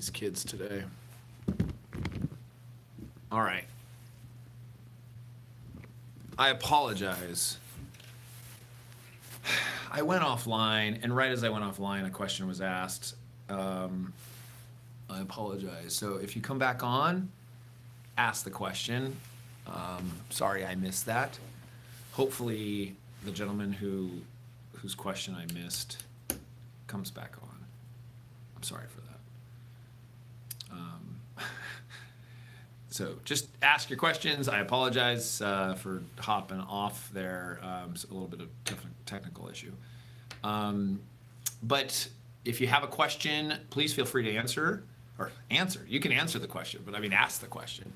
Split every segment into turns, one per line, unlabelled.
these kids today. All right. I apologize. I went offline, and right as I went offline, a question was asked. I apologize. So if you come back on, ask the question. Sorry I missed that. Hopefully the gentleman whose question I missed comes back on. I'm sorry for that. So just ask your questions. I apologize for hopping off there. It's a little bit of technical issue. But if you have a question, please feel free to answer. You can answer the question, but I mean ask the question.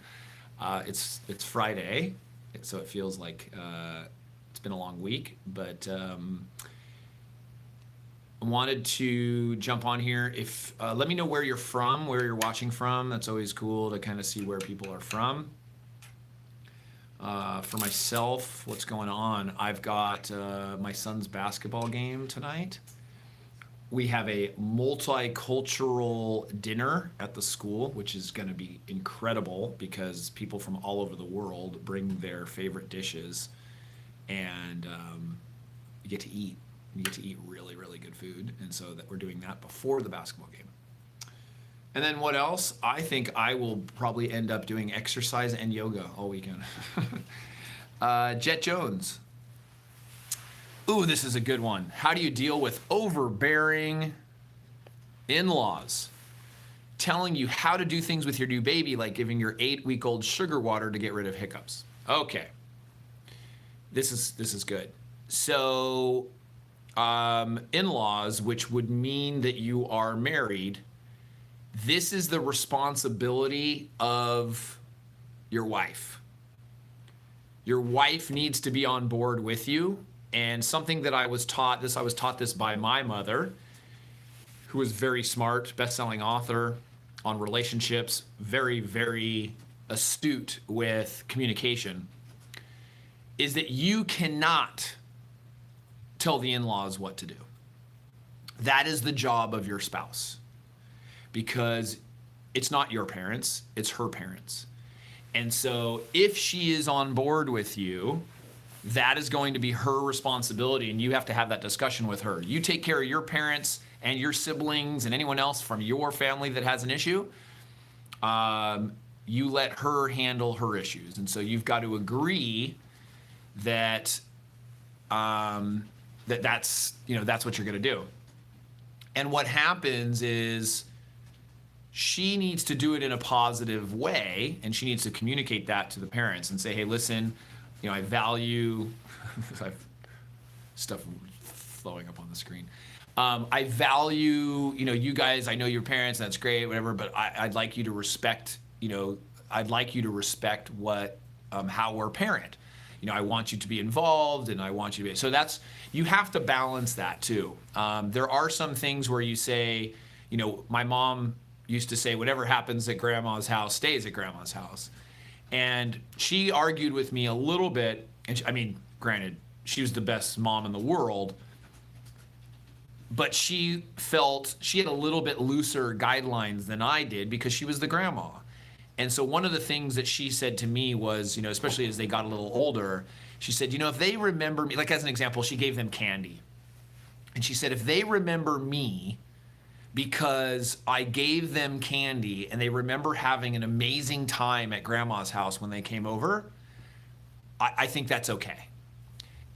It's Friday, so it feels like it's been a long week, but I wanted to jump on here. If let me know where you're from, where you're watching from. That's always cool to kind of see where people are from. For myself, what's going on? I've got my son's basketball game tonight. We have a multicultural dinner at the school, which is going to be incredible because people from all over the world bring their favorite dishes, and you get to eat. You get to eat really, really good food, and so that we're doing that before the basketball game. And then what else? I think I will probably end up doing exercise and yoga all weekend. Jet Jones. Ooh, this is a good one. How do you deal with overbearing in-laws telling you how to do things with your new baby, like giving your 8-week-old sugar water to get rid of hiccups? Okay. This is good. So, in-laws, which would mean that you are married, this is the responsibility of your wife. Your wife needs to be on board with you. And something that I was taught this by my mother, who was very smart, best-selling author on relationships, very, very astute with communication, is that you cannot tell the in-laws what to do. That is the job of your spouse, because it's not your parents, it's her parents. And so if she is on board with you, that is going to be her responsibility, and you have to have that discussion with her. You take care of your parents and your siblings and anyone else from your family that has an issue. You let her handle her issues. And so you've got to agree that that's what you're going to do. And what happens is she needs to do it in a positive way, and she needs to communicate that to the parents and say, hey, listen, I value I have stuff flowing up on the screen. I value, you guys, I know your parents, that's great, whatever, but I'd like you to respect, what, how we're parent. I want you to be involved, and I want you to be, so you have to balance that too. There are some things where you say, my mom used to say, whatever happens at grandma's house stays at grandma's house. And she argued with me a little bit, and granted, she was the best mom in the world, but she felt she had a little bit looser guidelines than I did because she was the grandma. And so one of the things that she said to me was, especially as they got a little older, she said, if they remember me, like as an example, she gave them candy. And she said, if they remember me because I gave them candy and they remember having an amazing time at grandma's house when they came over, I think that's okay.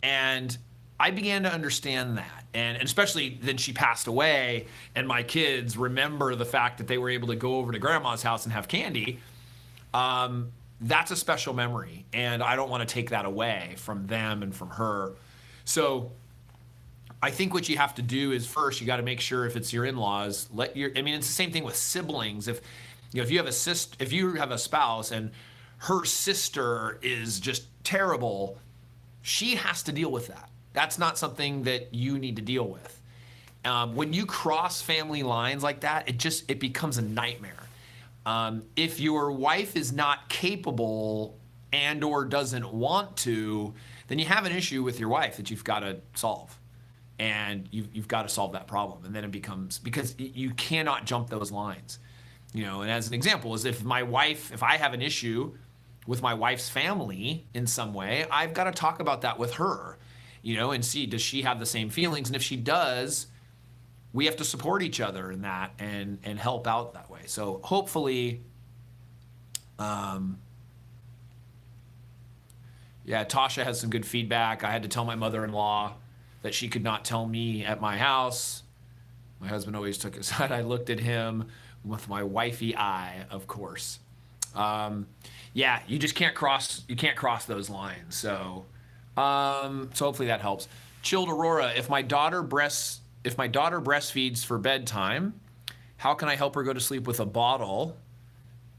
And I began to understand that. And especially then she passed away and my kids remember the fact that they were able to go over to grandma's house and have candy. That's a special memory. And I don't want to take that away from them and from her. So I think what you have to do is first, you got to make sure if it's your in-laws, it's the same thing with siblings. If you have if you have a spouse and her sister is just terrible, she has to deal with that. That's not something that you need to deal with. When you cross family lines like that, it becomes a nightmare. If your wife is not capable and or doesn't want to, then you have an issue with your wife that you've got to solve. And you've got to solve that problem. And then it becomes, because you cannot jump those lines. And as an example, is if I have an issue with my wife's family in some way, I've got to talk about that with her, and see, does she have the same feelings? And if she does, we have to support each other in that and help out that way. So hopefully, Tasha has some good feedback. I had to tell my mother-in-law that she could not tell me at my house. My husband always took his side. I looked at him with my wifey eye, of course. You just can't cross those lines. So hopefully that helps. Chilled Aurora, if my daughter breastfeeds for bedtime, how can I help her go to sleep with a bottle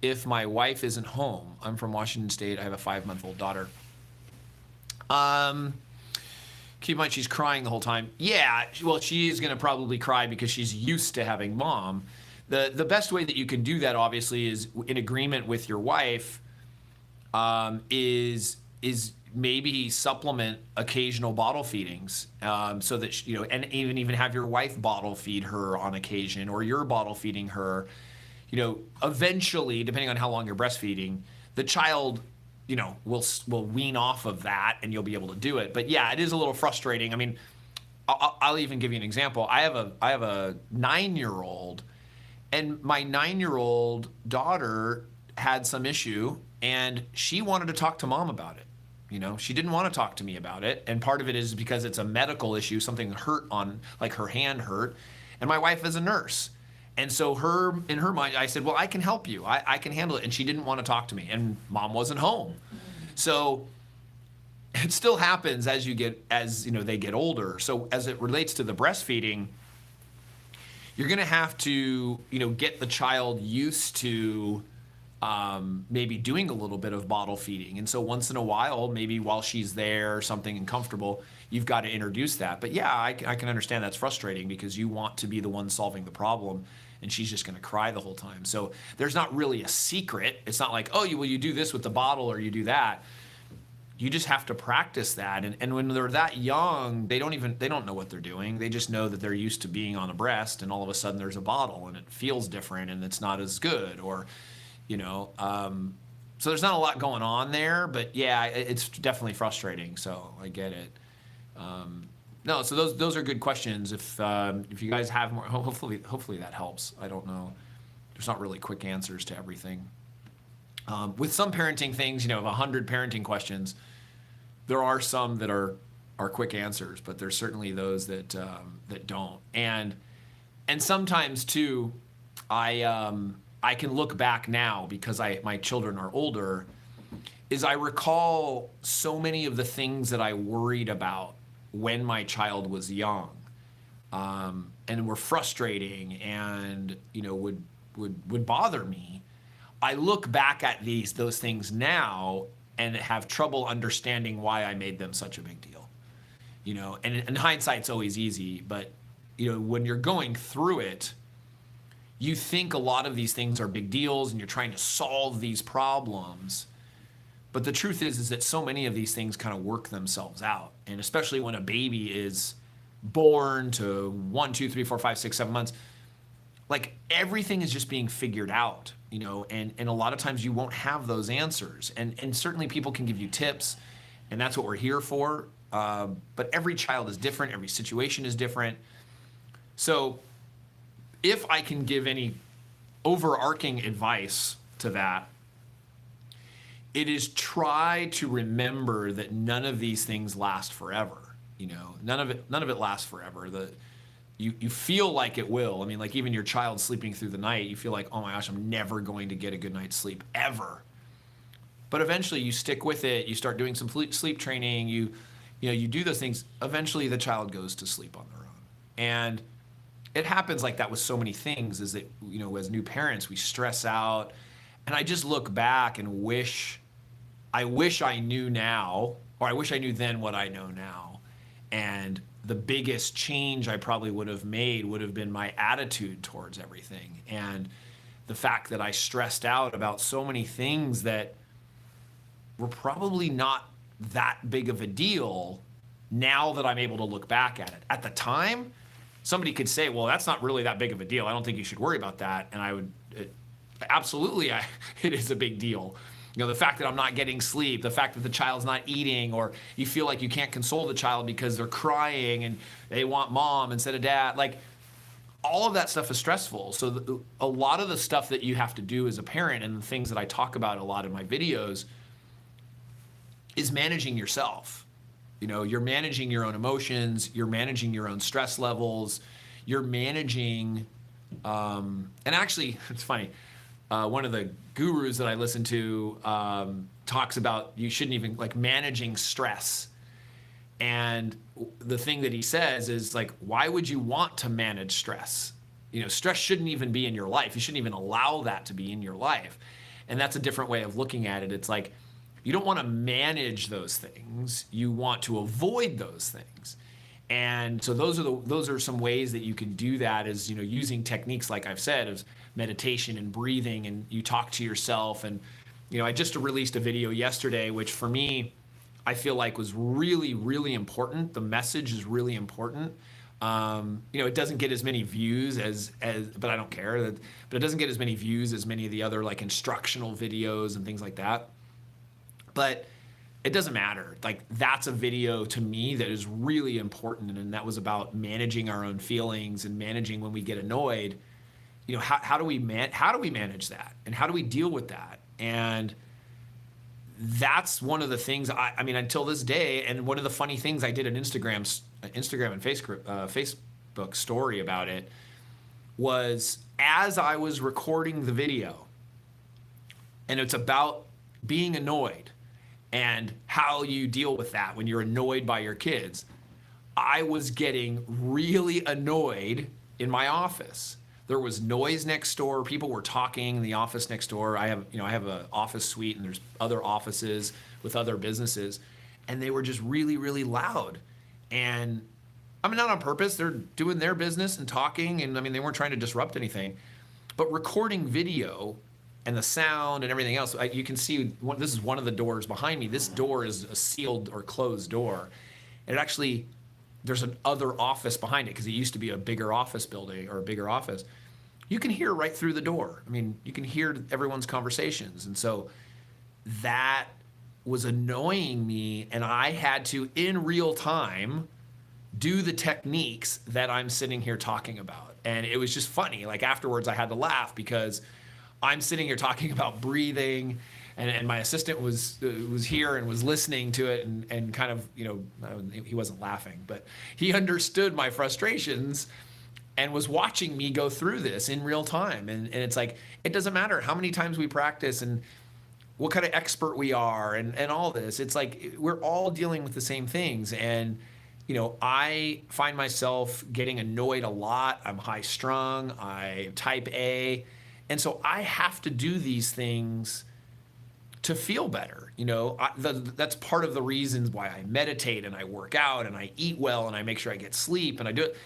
if my wife isn't home? I'm from Washington State. I have a 5-month-old daughter. Keep in mind she's crying the whole time. Yeah, well, she is going to probably cry because she's used to having mom. The best way that you can do that, obviously, is in agreement with your wife. Is maybe supplement occasional bottle feedings, so that and even have your wife bottle feed her on occasion, or you're bottle feeding her. Eventually, depending on how long you're breastfeeding, the child will wean off of that, and you'll be able to do it. But yeah, it is a little frustrating. I mean, I'll even give you an example. I have a 9-year-old, and my 9-year-old daughter had some issue, and she wanted to talk to mom about it. She didn't want to talk to me about it, and part of it is because it's a medical issue. Something hurt her hand hurt, and my wife is a nurse. And so in her mind, I said, well, I can help you. I can handle it. And she didn't want to talk to me. And mom wasn't home. So it still happens as they get older. So as it relates to the breastfeeding, you're going to have to, get the child used to maybe doing a little bit of bottle feeding. And so once in a while, maybe while she's there or something and comfortable, you've got to introduce that. But yeah, I can understand that's frustrating because you want to be the one solving the problem, and she's just going to cry the whole time. So there's not really a secret. It's not like, you do this with the bottle or you do that. You just have to practice that. And when they're that young, they don't know what they're doing. They just know that they're used to being on a breast, and all of a sudden there's a bottle and it feels different and it's not as good, or, so there's not a lot going on there, but yeah, it's definitely frustrating. So I get it. No, so those are good questions. If you guys have more, hopefully that helps. I don't know. There's not really quick answers to everything. With some parenting things, of 100 parenting questions, there are some that are quick answers, but there's certainly those that don't. And sometimes too, I can look back now because my children are older. I recall so many of the things that I worried about when my child was young, and were frustrating and would bother me. I look back at those things now and have trouble understanding why I made them such a big deal. And hindsight's always easy, but when you're going through it, you think a lot of these things are big deals and you're trying to solve these problems. But the truth is that so many of these things kind of work themselves out. And especially when a baby is born to 1, 2, 3, 4, 5, 6, 7 months, like everything is just being figured out, and a lot of times you won't have those answers. And certainly people can give you tips, and that's what we're here for. But every child is different. Every situation is different. So if I can give any overarching advice to that, it is try to remember that none of these things last forever. None of it lasts forever. You feel like it will. I mean, like even your child sleeping through the night, you feel like, oh my gosh, I'm never going to get a good night's sleep ever. But eventually you stick with it. You start doing some sleep training. You do those things. Eventually the child goes to sleep on their own. And it happens like that with so many things, is that, as new parents, we stress out. And I just look back and I wish I knew now, or I wish I knew then what I know now. And the biggest change I probably would have made would have been my attitude towards everything. And the fact that I stressed out about so many things that were probably not that big of a deal now that I'm able to look back at it. At the time, somebody could say, well, that's not really that big of a deal. I don't think you should worry about that. And Absolutely, it is a big deal. You know, the fact that I'm not getting sleep, the fact that the child's not eating, or you feel like you can't console the child because they're crying and they want mom instead of dad. Like, all of that stuff is stressful. So a lot of the stuff that you have to do as a parent, and the things that I talk about a lot in my videos, is managing yourself. You know, you're managing your own emotions, you're managing your own stress levels, you're managing, and actually, it's funny, one of the gurus that I listen to talks about you shouldn't even, like, managing stress. And the thing that he says is, like, why would you want to manage stress? You know, stress shouldn't even be in your life. You shouldn't even allow that to be in your life. And that's a different way of looking at it. It's like, you don't want to manage those things. You want to avoid those things. And so those are some ways that you can do that, is, you know, using techniques like I've said, of meditation and breathing, and you talk to yourself. And, you know, I just released a video yesterday, which for me, I feel like was really, really important. The message is really important. You know, it doesn't get as many views as, but I don't care. But it doesn't get as many views as many of the other, like, instructional videos and things like that. But it doesn't matter. Like, that's a video to me that is really important, and that was about managing our own feelings and managing when we get annoyed. You know, how do we manage that, and how do we deal with that? And that's one of the things, I mean, until this day, and one of the funny things, I did an Instagram and Facebook story about it, was as I was recording the video, and it's about being annoyed and how you deal with that when you're annoyed by your kids, I was getting really annoyed in my office. There was noise next door. People were talking in the office next door. I have an office suite, and there's other offices with other businesses, and they were just really, really loud. And I mean, not on purpose. They're doing their business and talking, and I mean, they weren't trying to disrupt anything. But recording video and the sound and everything else, you can see, this is one of the doors behind me. This door is a sealed or closed door. And it actually, there's an other office behind it, because it used to be a bigger office building, or a bigger office. You can hear right through the door. I mean, you can hear everyone's conversations. And so that was annoying me, and I had to, in real time, do the techniques that I'm sitting here talking about. And it was just funny. Like, afterwards, I had to laugh, because I'm sitting here talking about breathing, and my assistant was here and was listening to it, and kind of, you know, he wasn't laughing, but he understood my frustrations and was watching me go through this in real time. And it's like, it doesn't matter how many times we practice and what kind of expert we are, and all this. It's like, we're all dealing with the same things. And, you know, I find myself getting annoyed a lot. I'm high strung, I type A. And so I have to do these things to feel better. You know, that's part of the reasons why I meditate, and I work out, and I eat well, and I make sure I get sleep, and I do it.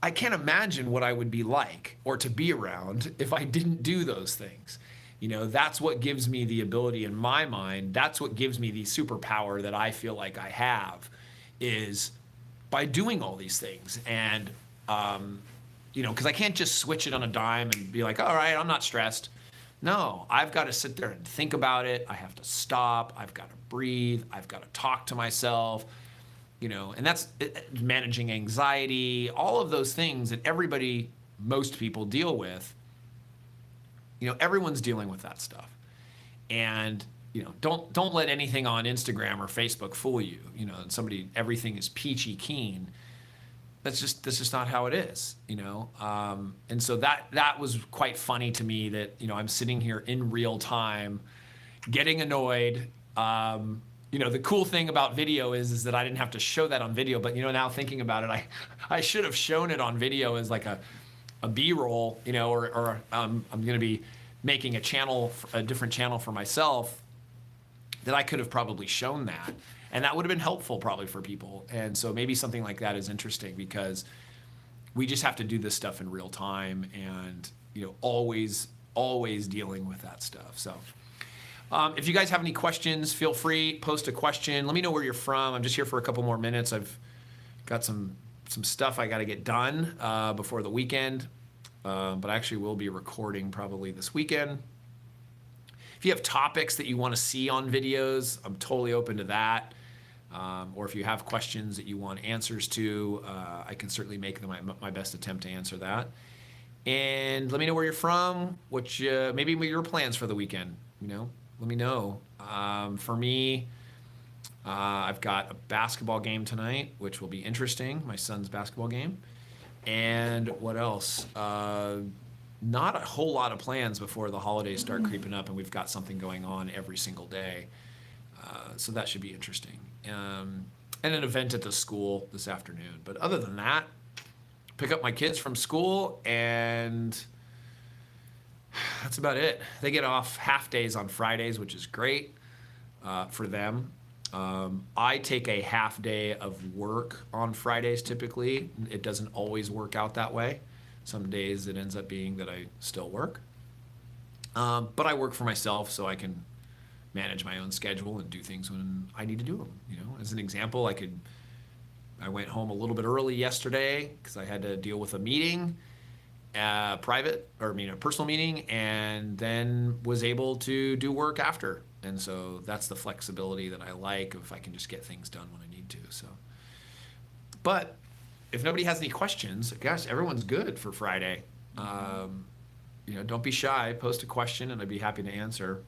I can't imagine what I would be like, or to be around, if I didn't do those things. You know, that's what gives me the ability, in my mind, that's what gives me the superpower that I feel like I have, is by doing all these things. And, you know, because I can't just switch it on a dime and be like, all right, I'm not stressed. No, I've got to sit there and think about it. I have to stop. I've got to breathe. I've got to talk to myself, you know, and that's managing anxiety, all of those things that most people deal with. You know, everyone's dealing with that stuff. And, you know, don't let anything on Instagram or Facebook fool you. You know, everything is peachy keen. That's just not how it is, you know? And so that was quite funny to me, that, you know, I'm sitting here in real time getting annoyed. You know, the cool thing about video is that I didn't have to show that on video, but, you know, now thinking about it, I should have shown it on video as like a B-roll, you know, or I'm going to be making a different channel for myself, that I could have probably shown that. And that would have been helpful probably for people. And so maybe something like that is interesting, because we just have to do this stuff in real time, and, you know, always dealing with that stuff. So if you guys have any questions, feel free, post a question. Let me know where you're from. I'm just here for a couple more minutes. I've got some stuff I got to get done before the weekend. But I actually will be recording probably this weekend. If you have topics that you want to see on videos, I'm totally open to that. Or if you have questions that you want answers to, I can certainly make my best attempt to answer that. And let me know where you're from, maybe your plans for the weekend. Let me know. For me, I've got a basketball game tonight, which will be interesting. My son's basketball game. And what else? Not a whole lot of plans before the holidays start creeping up, and we've got something going on every single day. So that should be interesting. And an event at the school this afternoon. But other than that, pick up my kids from school, and that's about it. They get off half days on Fridays, which is great for them. I take a half day of work on Fridays typically. It doesn't always work out that way. Some days it ends up being that I still work. But I work for myself, so I can manage my own schedule and do things when I need to do them. As an example, I went home a little bit early yesterday because I had to deal with a meeting, a personal meeting, and then was able to do work after. And so that's the flexibility that I like, if I can just get things done when I need to. So, but if nobody has any questions, gosh, everyone's good for Friday. Don't be shy. Post a question, and I'd be happy to answer.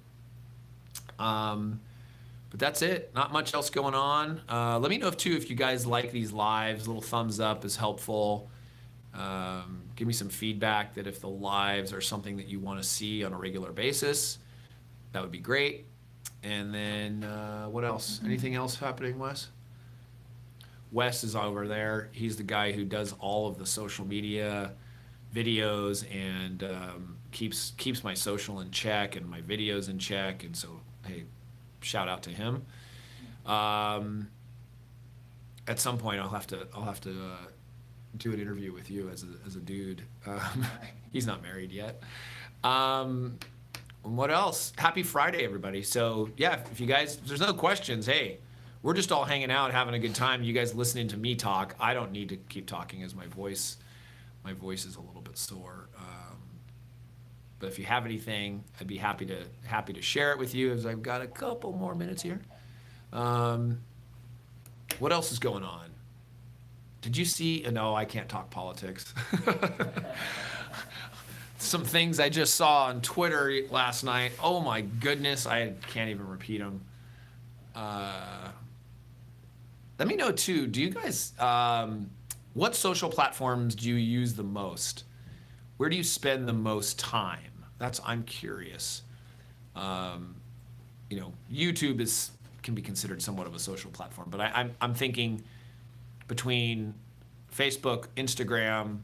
But that's it. Not much else going on. Let me know if you guys like these lives. A little thumbs up is helpful. Give me some feedback that if the lives are something that you want to see on a regular basis, that would be great. And then what else? Anything else happening, Wes? Wes is over there. He's the guy who does all of the social media videos and keeps my social in check and my videos in check. And so, hey, shout out to him. At some point, I'll have to do an interview with you as a dude. He's not married yet. What else? Happy Friday, everybody. So yeah, if there's no questions, hey, we're just all hanging out, having a good time. You guys listening to me talk. I don't need to keep talking as my voice is a little bit sore. But if you have anything, I'd be happy to share it with you, as I've got a couple more minutes here. What else is going on? Did you see? No, I can't talk politics. Some things I just saw on Twitter last night. Oh my goodness, I can't even repeat them. Let me know too. Do you guys? What social platforms do you use the most? Where do you spend the most time? I'm curious. YouTube can be considered somewhat of a social platform, but I'm thinking between Facebook, Instagram,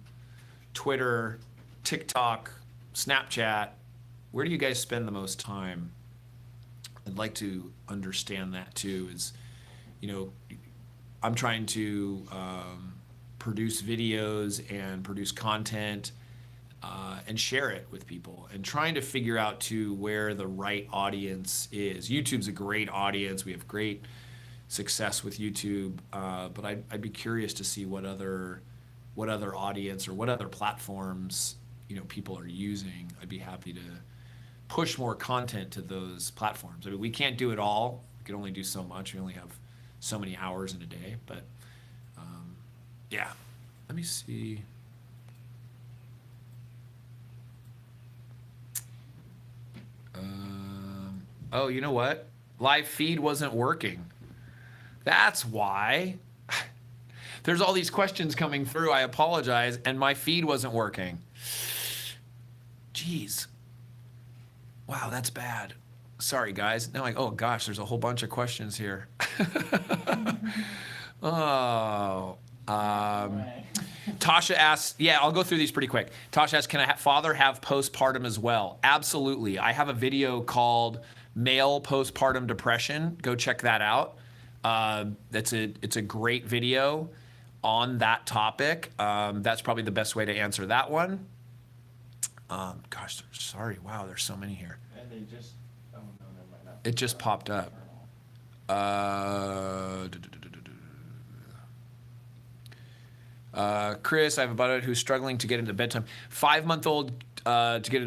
Twitter, TikTok, Snapchat. Where do you guys spend the most time? I'd like to understand that too. I'm trying to produce videos and produce content and share it with people, and trying to figure out too where the right audience is. YouTube's a great audience. We have great success with YouTube, but I'd be curious to see what other audience or what other platforms people are using. I'd be happy to push more content to those platforms. I mean, we can't do it all. We can only do so much. We only have so many hours in a day. But yeah, let me see. Oh, you know what? Live feed wasn't working. That's why. There's all these questions coming through. I apologize. And my feed wasn't working. Jeez. Wow, that's bad. Sorry, guys. Now oh gosh, there's a whole bunch of questions here. Tasha asks, yeah, I'll go through these pretty quick. Tasha asks, can a father have postpartum as well? Absolutely. I have a video called Male Postpartum Depression. Go check that out. It's a great video on that topic. That's probably the best way to answer that one. Gosh, sorry. Wow, there's so many here.
And they just, oh no, never mind.
It just popped up. Chris, I have a buddy who's struggling to get into bedtime. 5-month-old to get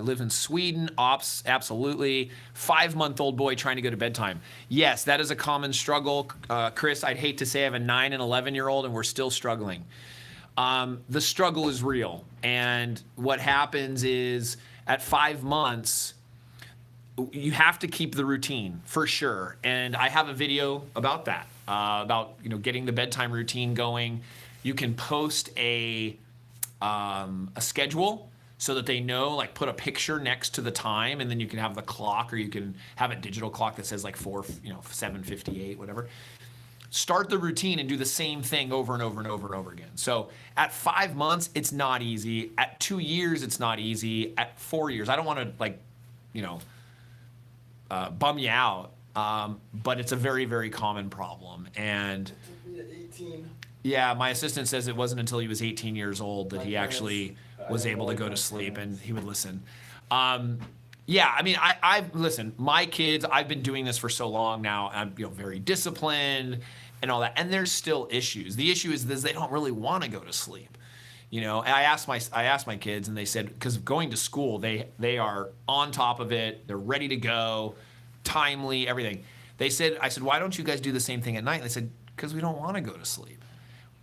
live in Sweden. Absolutely. 5-month-old boy trying to go to bedtime. Yes, that is a common struggle. Chris, I'd hate to say I have a 9 and 11-year-old and we're still struggling. The struggle is real. And what happens is at 5 months, you have to keep the routine for sure. And I have a video about that, about getting the bedtime routine going. You can post a schedule so that they know, like put a picture next to the time, and then you can have the clock, or you can have a digital clock that says like 7:58, whatever. Start the routine and do the same thing over and over and over and over again. So at 5 months, it's not easy. At 2 years, it's not easy. At 4 years, I don't want to bum you out, but it's a very, very common problem. And
18.
yeah, my assistant says it wasn't until he was 18 years old that he actually was able to go to sleep and he would listen. Yeah, I mean, listen, my kids, I've been doing this for so long now. I'm very disciplined and all that. And there's still issues. The issue is they don't really want to go to sleep. And I asked my kids, and they said, because of going to school, they are on top of it. They're ready to go, timely, everything. I said, why don't you guys do the same thing at night? And they said, because we don't want to go to sleep.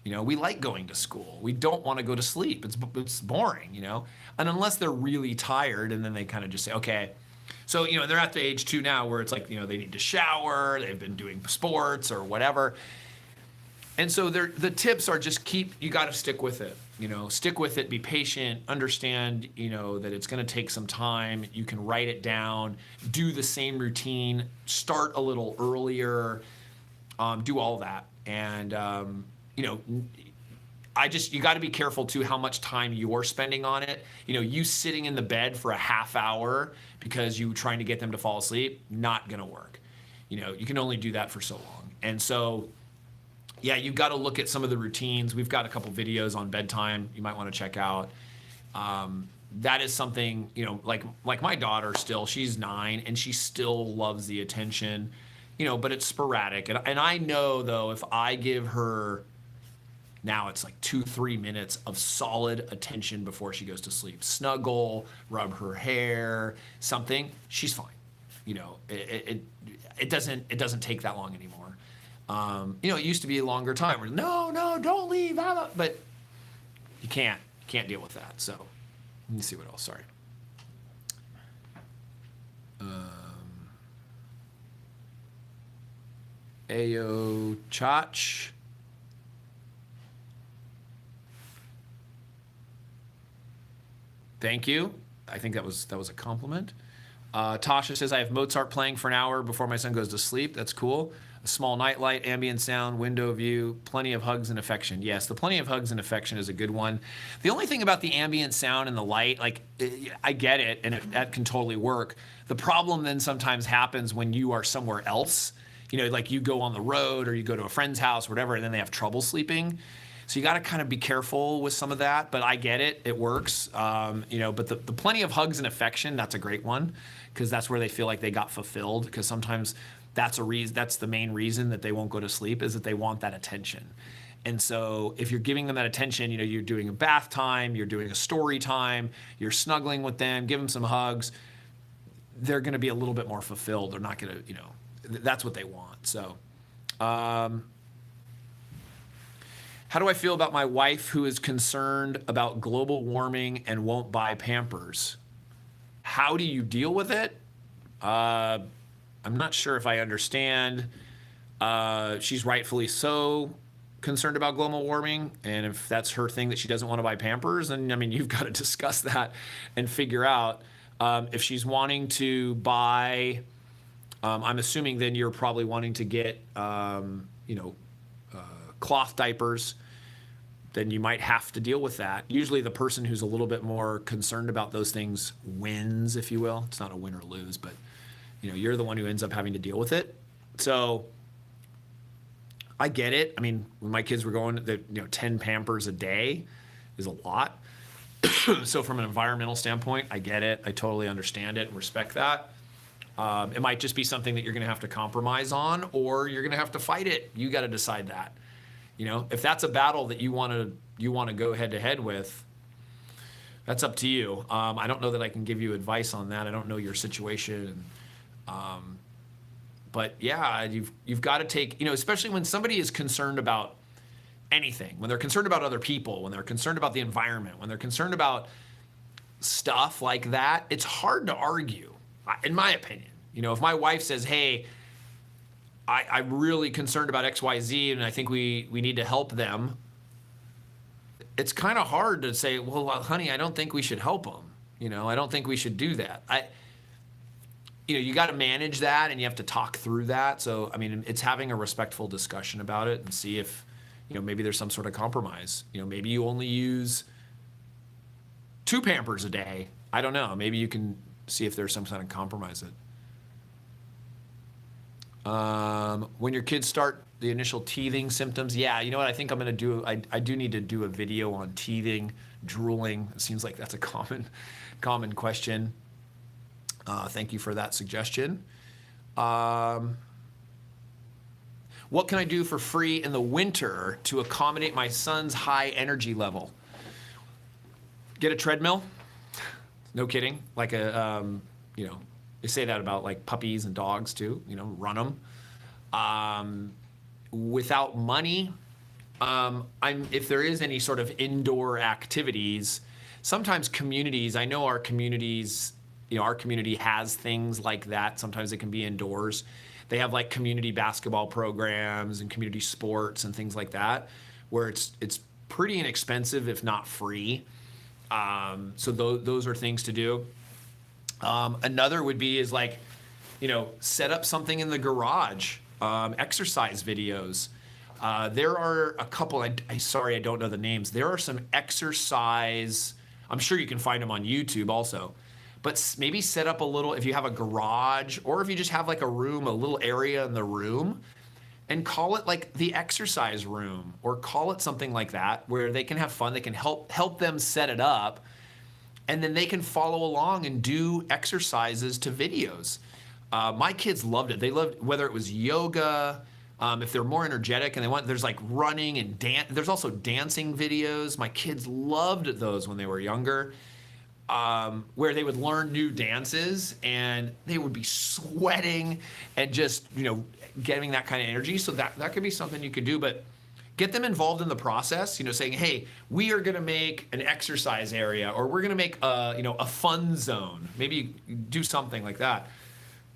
We like going to school. We don't want to go to sleep. It's boring, And unless they're really tired, and then they kind of just say, okay. So, they're at the age 2 now where it's like, they need to shower, they've been doing sports or whatever. And so the tips are just you got to stick with it. Stick with it, be patient, understand, that it's going to take some time. You can write it down, do the same routine, start a little earlier, do all that. And, you got to be careful too how much time you're spending on it. You sitting in the bed for a half hour because you're trying to get them to fall asleep, not going to work. You can only do that for so long. And so, yeah, you've got to look at some of the routines. We've got a couple videos on bedtime you might want to check out. That is something, like my daughter still, she's 9 and she still loves the attention, but it's sporadic. And I know, though, if I give her, now it's like 2-3 minutes of solid attention before she goes to sleep. Snuggle, rub her hair, something, she's fine. It doesn't take that long anymore. It used to be a longer time where, no, don't leave, but you can't deal with that. So let me see what else. Sorry. Ayo Chach. Thank you. I think that was a compliment. Tasha says, I have Mozart playing for an hour before my son goes to sleep. That's cool. A small nightlight, ambient sound, window view, plenty of hugs and affection. Yes, the plenty of hugs and affection is a good one. The only thing about the ambient sound and the light, I get it, and that can totally work. The problem then sometimes happens when you are somewhere else. Like you go on the road or you go to a friend's house or whatever, and then they have trouble sleeping. So you got to kind of be careful with some of that, but I get it. It works. But the plenty of hugs and affection, that's a great one, because that's where they feel like they got fulfilled, because sometimes that's the main reason that they won't go to sleep, is that they want that attention. And so if you're giving them that attention, you're doing a bath time, you're doing a story time, you're snuggling with them, give them some hugs, they're going to be a little bit more fulfilled. They're not going to, that's what they want. So, how do I feel about my wife who is concerned about global warming and won't buy Pampers? How do you deal with it? I'm not sure if I understand. She's rightfully so concerned about global warming, and if that's her thing that she doesn't want to buy Pampers, then you've got to discuss that and figure out if she's wanting to buy. I'm assuming then you're probably wanting to get cloth diapers. Then you might have to deal with that. Usually the person who's a little bit more concerned about those things wins, if you will. It's not a win or lose, but you're the one who ends up having to deal with it. So I get it. When my kids were going, 10 Pampers a day is a lot. So from an environmental standpoint, I get it. I totally understand it and respect that. It might just be something that you're going to have to compromise on, or you're going to have to fight it. You got to decide that. If that's a battle that you want to go head to head with, That's up to you. I don't know that I can give you advice on that. I don't know your situation. But yeah, you've got to take, especially when somebody is concerned about anything, when they're concerned about other people, when they're concerned about the environment, when they're concerned about stuff like that, it's hard to argue, in my opinion. If my wife says, hey, I'm really concerned about XYZ and I think we need to help them, it's kind of hard to say, well, honey, I don't think we should help them. I don't think we should do that. You got to manage that and you have to talk through that. So, it's having a respectful discussion about it and see if, maybe there's some sort of compromise. Maybe you only use 2 Pampers a day. I don't know. Maybe you can see if there's some kind of compromise. When your kids start the initial teething symptoms, yeah, you know what I think I'm going to do? I do need to do a video on teething, drooling. It seems like that's a common question. Thank you for that suggestion. What can I do for free in the winter to accommodate my son's high energy level? Get a treadmill. No kidding. Like they say that about like puppies and dogs too. Run them. Without money, if there is any sort of indoor activities, sometimes communities. I know our communities. Our community has things like that. Sometimes it can be indoors. They have like community basketball programs and community sports and things like that, where it's pretty inexpensive, if not free. So those are things to do. Another would be set up something in the garage, exercise videos. There are a couple, sorry, I don't know the names. There are some exercise, I'm sure you can find them on YouTube also. But maybe set up a little, if you have a garage, or if you just have like a room, a little area in the room, and call it like the exercise room, or call it something like that, where they can have fun, they can help them set it up, and then they can follow along and do exercises to videos. My kids loved it. They loved whether it was yoga, if they're more energetic and there's like running and dance. There's also dancing videos. My kids loved those when they were younger. Where they would learn new dances and they would be sweating and just, getting that kind of energy. So that could be something you could do, but get them involved in the process, saying, hey, we are going to make an exercise area, or we're going to make a fun zone. Maybe do something like that.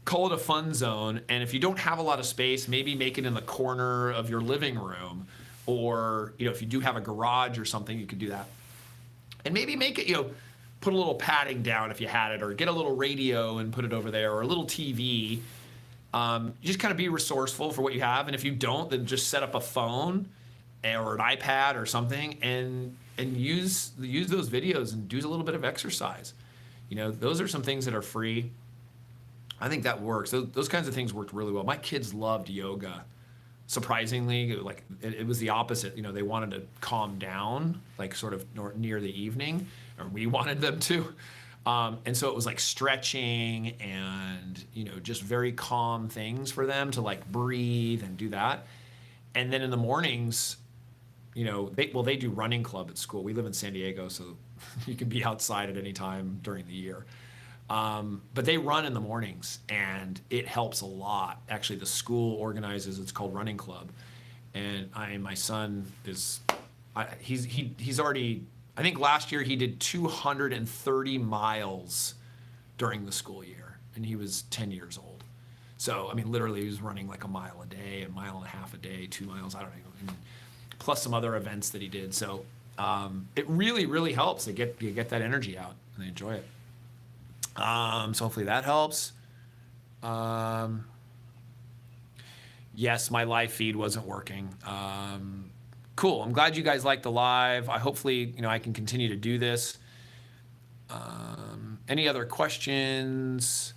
Call it a fun zone. And if you don't have a lot of space, maybe make it in the corner of your living room, or, if you do have a garage or something, you could do that. And maybe make it, put a little padding down if you had it, or get a little radio and put it over there, or a little TV. Just kind of be resourceful for what you have. And if you don't, then just set up a phone or an iPad or something and use those videos and do a little bit of exercise. Those are some things that are free. I think that works. Those kinds of things worked really well. My kids loved yoga. Surprisingly, like it was the opposite. They wanted to calm down, like sort of near the evening, or we wanted them to. And so it was like stretching and, just very calm things for them to like breathe and do that. And then in the mornings, they do running club at school. We live in San Diego, so you can be outside at any time during the year. But they run in the mornings, and it helps a lot. Actually, the school organizes, it's called Running Club. And my son is, he's already, I think last year he did 230 miles during the school year, and he was 10 years old. So, literally he was running like a mile a day, a mile and a half a day, 2 miles, I don't know, plus some other events that he did. So it really, really helps. You get that energy out, and they enjoy it. So hopefully that helps. Yes, my live feed wasn't working. Cool. I'm glad you guys liked the live. Hopefully, I can continue to do this. Any other questions?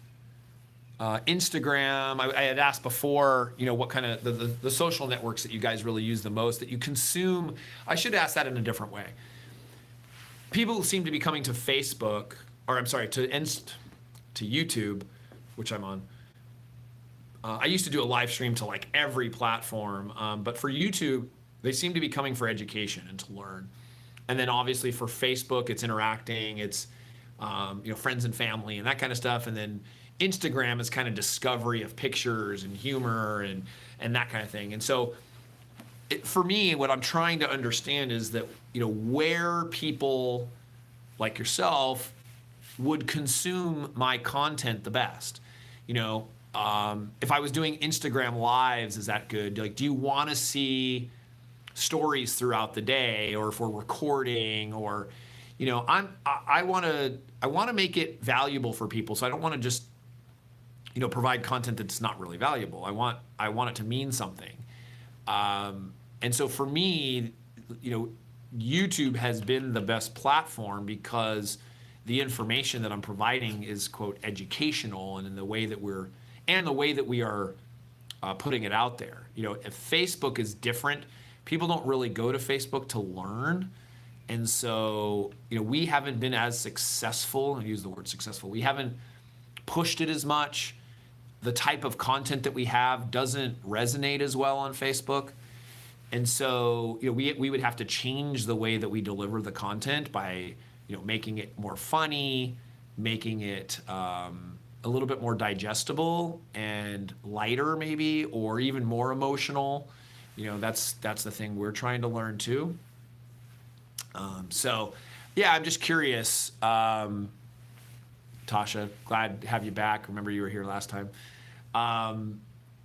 Instagram. I had asked before, what kind of the social networks that you guys really use the most, that you consume. I should ask that in a different way. People seem to be coming to Facebook, or I'm sorry, to YouTube, which I'm on. I used to do a live stream to like every platform, but for YouTube, they seem to be coming for education and to learn. And then obviously for Facebook, it's interacting, it's friends and family and that kind of stuff. And then Instagram is kind of discovery of pictures and humor and that kind of thing. And so for me, what I'm trying to understand is that, where people like yourself would consume my content the best. If I was doing Instagram lives, is that good? Like, do you want to see stories throughout the day, or if we're recording, or, I want to make it valuable for people. So I don't want to just, provide content that's not really valuable. I want it to mean something. And so for me, YouTube has been the best platform because the information that I'm providing is, quote, educational, and in the way that we are putting it out there. If Facebook is different, people don't really go to Facebook to learn. And so, we haven't been as successful, and use the word successful, we haven't pushed it as much. The type of content that we have doesn't resonate as well on Facebook. And so, we would have to change the way that we deliver the content by, making it more funny, making it a little bit more digestible and lighter maybe, or even more emotional. That's the thing we're trying to learn too. So, yeah, I'm just curious. Tasha, glad to have you back. Remember you were here last time.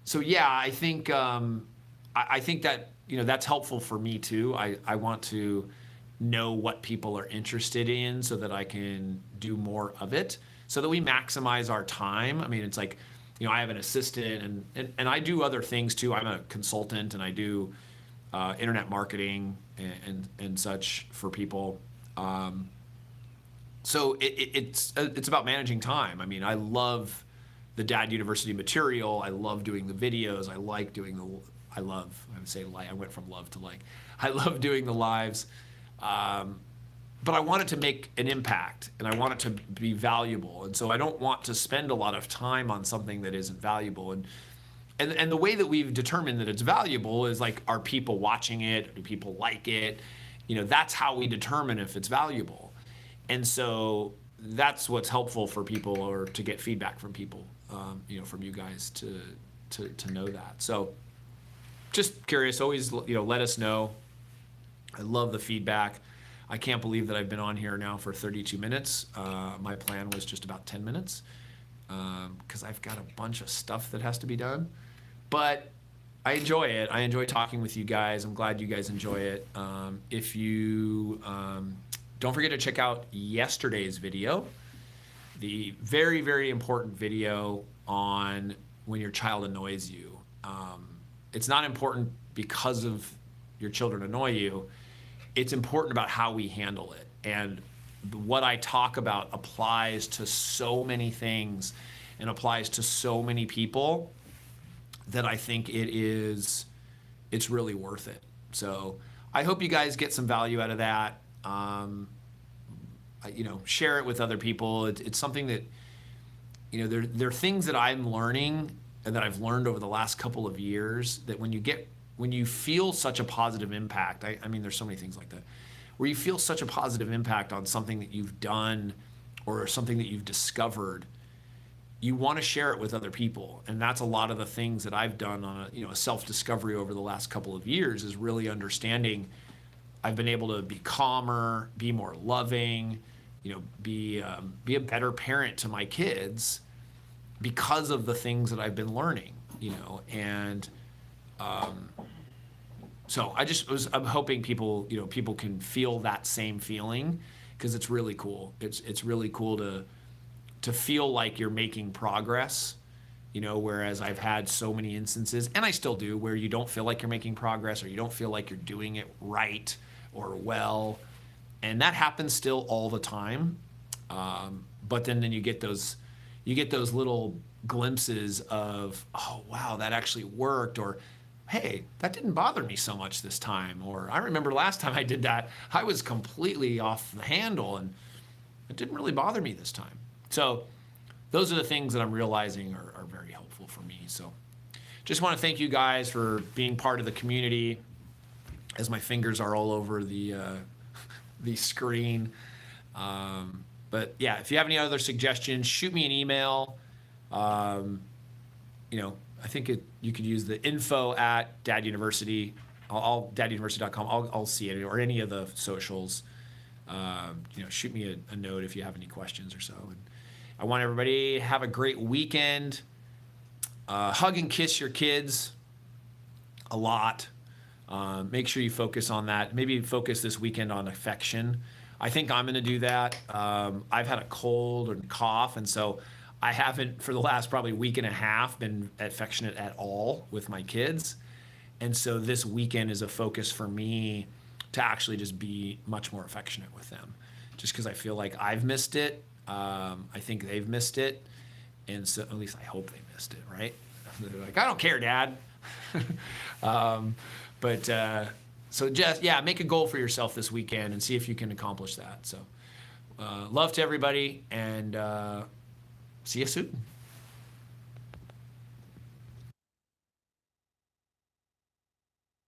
So yeah, I think that, that's helpful for me too. I want to know what people are interested in so that I can do more of it, so that we maximize our time. I mean, it's like, I have an assistant and I do other things too. I'm a consultant and I do internet marketing and such for people. So it's about managing time. I mean, I love the Dad University material. I love doing the videos. I like doing I went from love to like. I love doing the lives. But I want it to make an impact, and I want it to be valuable. And so I don't want to spend a lot of time on something that isn't valuable. And the way that we've determined that it's valuable is like, are people watching it? Do people like it? That's how we determine if it's valuable. And so that's what's helpful for people, or to get feedback from people, from you guys to know that. So just curious, always, let us know. I love the feedback. I can't believe that I've been on here now for 32 minutes. My plan was just about 10 minutes because I've got a bunch of stuff that has to be done. But I enjoy it. I enjoy talking with you guys. I'm glad you guys enjoy it. If you don't forget to check out yesterday's video, the very, very important video on when your child annoys you. It's not important because of your children annoy you. It's important about how we handle it. And what I talk about applies to so many things and applies to so many people that I think it's really worth it. So I hope you guys get some value out of that. Share it with other people. It's something that, there are things that I'm learning and that I've learned over the last couple of years, that when you feel such a positive impact, I mean, there's so many things like that, where you feel such a positive impact on something that you've done or something that you've discovered, you want to share it with other people. And that's a lot of the things that I've done on a self-discovery over the last couple of years, is really understanding I've been able to be calmer, be more loving, be a better parent to my kids because of the things that I've been learning, and so I'm hoping people can feel that same feeling, because it's really cool. It's really cool to feel like you're making progress, whereas I've had so many instances, and I still do, where you don't feel like you're making progress, or you don't feel like you're doing it right or well. And that happens still all the time. But then you get those little glimpses of, oh, wow, that actually worked, or hey, that didn't bother me so much this time, or I remember last time I did that, I was completely off the handle and it didn't really bother me this time. So those are the things that I'm realizing are very helpful for me. So just want to thank you guys for being part of the community, as my fingers are all over the the screen. But yeah, if you have any other suggestions, shoot me an email. I think you could use the info at Dad University. Daduniversity.com. I'll see it, or any of the socials. Shoot me a note if you have any questions or so. And I want everybody to have a great weekend. Hug and kiss your kids a lot. Make sure you focus on that. Maybe focus this weekend on affection. I think I'm going to do that. I've had a cold and cough, and so I haven't, for the last probably week and a half, been affectionate at all with my kids. And so this weekend is a focus for me to actually just be much more affectionate with them, just because I feel like I've missed it. I think they've missed it. And so, at least I hope they missed it, right? They're like, I don't care, Dad. So just, make a goal for yourself this weekend and see if you can accomplish that. So love to everybody, and see you soon.